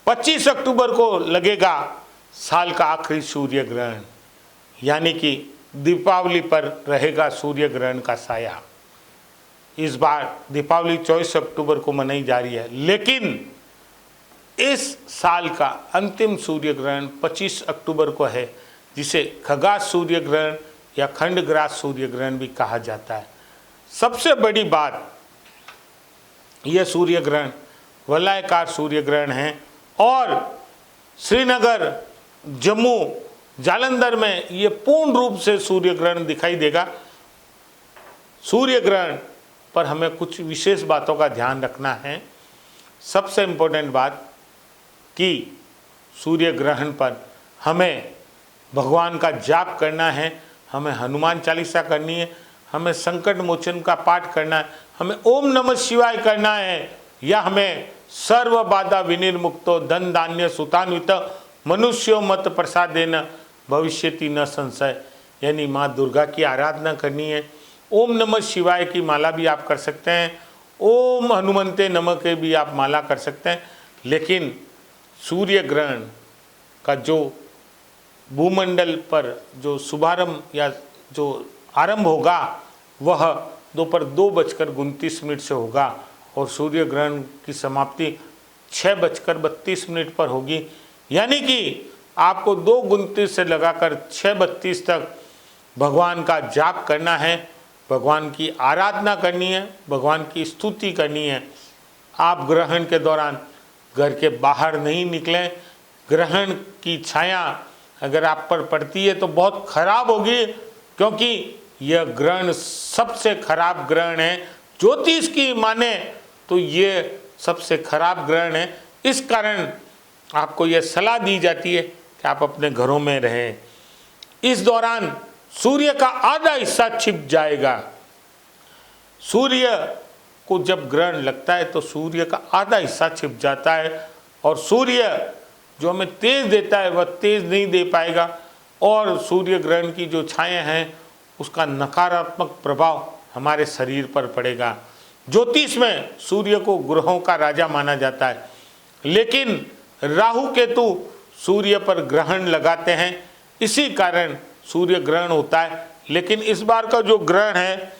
25 अक्टूबर को लगेगा साल का आखिरी सूर्य ग्रहण, यानी कि दीपावली पर रहेगा सूर्य ग्रहण का साया। इस बार दीपावली 24 अक्टूबर को मनाई जा रही है, लेकिन इस साल का अंतिम सूर्य ग्रहण 25 अक्टूबर को है, जिसे खगास सूर्य ग्रहण या खंडग्रास सूर्य ग्रहण भी कहा जाता है। सबसे बड़ी बात, यह सूर्य ग्रहण वलयाकार सूर्य ग्रहण है और श्रीनगर, जम्मू, जालंधर में ये पूर्ण रूप से सूर्य ग्रहण दिखाई देगा। सूर्य ग्रहण पर हमें कुछ विशेष बातों का ध्यान रखना है। सबसे इम्पोर्टेंट बात कि सूर्य ग्रहण पर हमें भगवान का जाप करना है, हमें हनुमान चालीसा करनी है, हमें संकट मोचन का पाठ करना है, हमें ओम नमः शिवाय करना है, या हमें सर्व बाधा विनिर्मुक्तो धन धान्य सुतान्वित मनुष्यो मत प्रसादेन भविष्यति न संशय, यानी माँ दुर्गा की आराधना करनी है। ओम नमः शिवाय की माला भी आप कर सकते हैं, ओम हनुमंते नमः के भी आप माला कर सकते हैं। लेकिन सूर्य ग्रहण का जो भूमंडल पर जो शुभारंभ या जो आरंभ होगा वह दोपहर 2:29 से होगा और सूर्य ग्रहण की समाप्ति 6:32 पर होगी। यानी कि आपको 2:29 से लगाकर 6:32 तक भगवान का जाप करना है, भगवान की आराधना करनी है, भगवान की स्तुति करनी है। आप ग्रहण के दौरान घर के बाहर नहीं निकलें। ग्रहण की छाया अगर आप पर पड़ती है तो बहुत खराब होगी, क्योंकि यह ग्रहण सबसे खराब ग्रहण है। ज्योतिष की माने तो ये सबसे खराब ग्रहण है। इस कारण आपको यह सलाह दी जाती है कि आप अपने घरों में रहें। इस दौरान सूर्य का आधा हिस्सा छिप जाएगा। सूर्य को जब ग्रहण लगता है तो सूर्य का आधा हिस्सा छिप जाता है और सूर्य जो हमें तेज देता है वह तेज नहीं दे पाएगा और सूर्य ग्रहण की जो छाया हैं उसका नकारात्मक प्रभाव हमारे शरीर पर पड़ेगा। ज्योतिष में सूर्य को ग्रहों का राजा माना जाता है, लेकिन राहु केतु सूर्य पर ग्रहण लगाते हैं, इसी कारण सूर्य ग्रहण होता है। लेकिन इस बार का जो ग्रहण है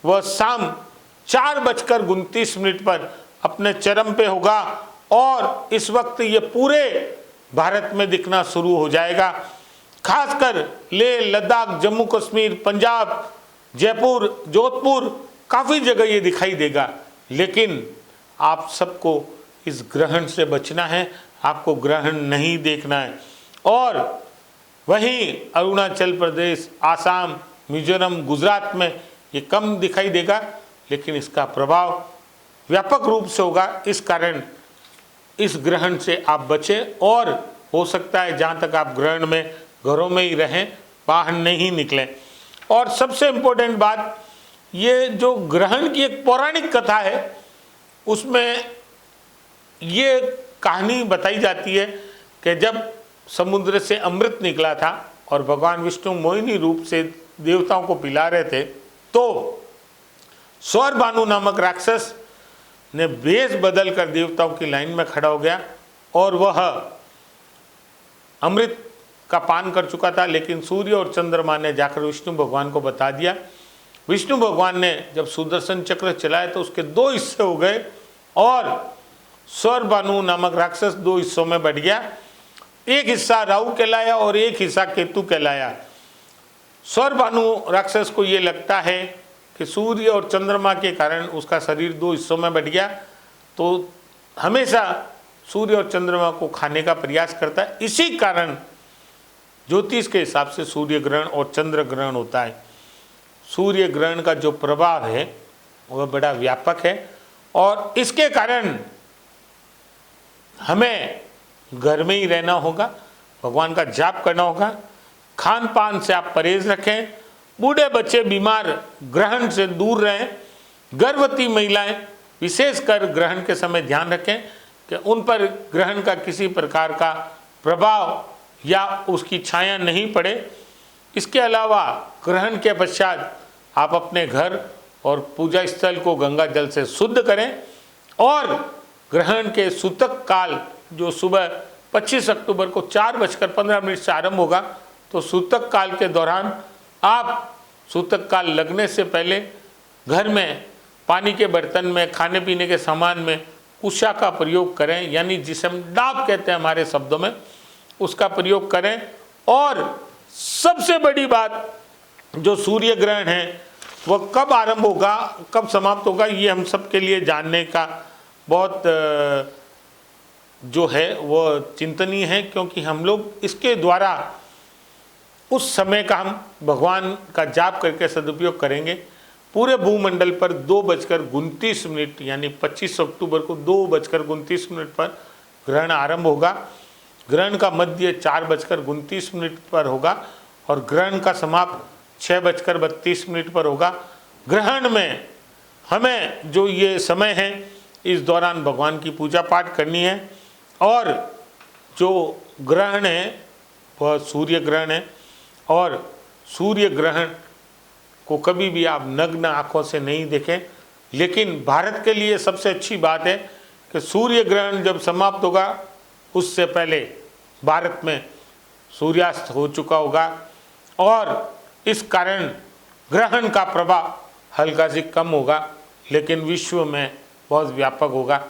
वह शाम 4:29 पर अपने चरम पे होगा और इस वक्त ये पूरे भारत में दिखना शुरू हो जाएगा। खासकर लेह, लद्दाख, जम्मू कश्मीर, पंजाब, जयपुर, जोधपुर, काफ़ी जगह ये दिखाई देगा। लेकिन आप सबको इस ग्रहण से बचना है, आपको ग्रहण नहीं देखना है। और वहीं अरुणाचल प्रदेश, आसाम, मिजोरम, गुजरात में ये कम दिखाई देगा, लेकिन इसका प्रभाव व्यापक रूप से होगा। इस कारण इस ग्रहण से आप बचें और हो सकता है जहाँ तक आप ग्रहण में घरों में ही रहें, बाहर नहीं निकलें। और सबसे इम्पोर्टेंट बात, ये जो ग्रहण की एक पौराणिक कथा है उसमें ये कहानी बताई जाती है कि जब समुद्र से अमृत निकला था और भगवान विष्णु मोहिनी रूप से देवताओं को पिला रहे थे, तो सौरभानु नामक राक्षस ने वेश बदल कर देवताओं की लाइन में खड़ा हो गया और वह अमृत का पान कर चुका था। लेकिन सूर्य और चंद्रमा ने जाकर विष्णु भगवान को बता दिया। विष्णु भगवान ने जब सुदर्शन चक्र चलाया तो उसके 2 हिस्से हो गए और सौरभानु नामक राक्षस 2 हिस्सों में बढ़ गया। एक हिस्सा राहु कहलाया और एक हिस्सा केतु कहलाया। सौरभानु राक्षस को ये लगता है कि सूर्य और चंद्रमा के कारण उसका शरीर 2 हिस्सों में बढ़ गया, तो हमेशा सूर्य और चंद्रमा को खाने का प्रयास करता है। इसी कारण ज्योतिष के हिसाब से सूर्य ग्रहण और चंद्र ग्रहण होता है। सूर्य ग्रहण का जो प्रभाव है वह बड़ा व्यापक है और इसके कारण हमें घर में ही रहना होगा, भगवान का जाप करना होगा, खान पान से आप परहेज रखें, बूढ़े बच्चे बीमार ग्रहण से दूर रहें, गर्भवती महिलाएं विशेषकर ग्रहण के समय ध्यान रखें कि उन पर ग्रहण का किसी प्रकार का प्रभाव या उसकी छाया नहीं पड़े। इसके अलावा ग्रहण के पश्चात आप अपने घर और पूजा स्थल को गंगा जल से शुद्ध करें और ग्रहण के सूतक काल जो सुबह 25 अक्टूबर को 4:15 से आरंभ होगा, तो सूतक काल के दौरान आप सूतक काल लगने से पहले घर में पानी के बर्तन में, खाने पीने के सामान में कुशा का प्रयोग करें, यानी जिसे हम डाब कहते हैं हमारे शब्दों में, उसका प्रयोग करें। और सबसे बड़ी बात, जो सूर्य ग्रहण है वह कब आरंभ होगा, कब समाप्त होगा, ये हम सब के लिए जानने का बहुत जो है वो चिंतनीय है, क्योंकि हम लोग इसके द्वारा उस समय का हम भगवान का जाप करके सदुपयोग करेंगे। पूरे भूमंडल पर 2:29 यानी 25 अक्टूबर को 2:29 पर ग्रहण आरंभ होगा। ग्रहण का मध्य 4:29 पर होगा और ग्रहण का समाप्त 6:32 पर होगा। ग्रहण में हमें जो ये समय है, इस दौरान भगवान की पूजा पाठ करनी है। और जो ग्रहण है वह सूर्य ग्रहण है, और सूर्य ग्रहण को कभी भी आप नग्न आँखों से नहीं देखें। लेकिन भारत के लिए सबसे अच्छी बात है कि सूर्य ग्रहण जब समाप्त होगा उससे पहले भारत में सूर्यास्त हो चुका होगा, और इस कारण ग्रहण का प्रभाव हल्का से कम होगा, लेकिन विश्व में बहुत व्यापक होगा।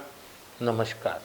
नमस्कार।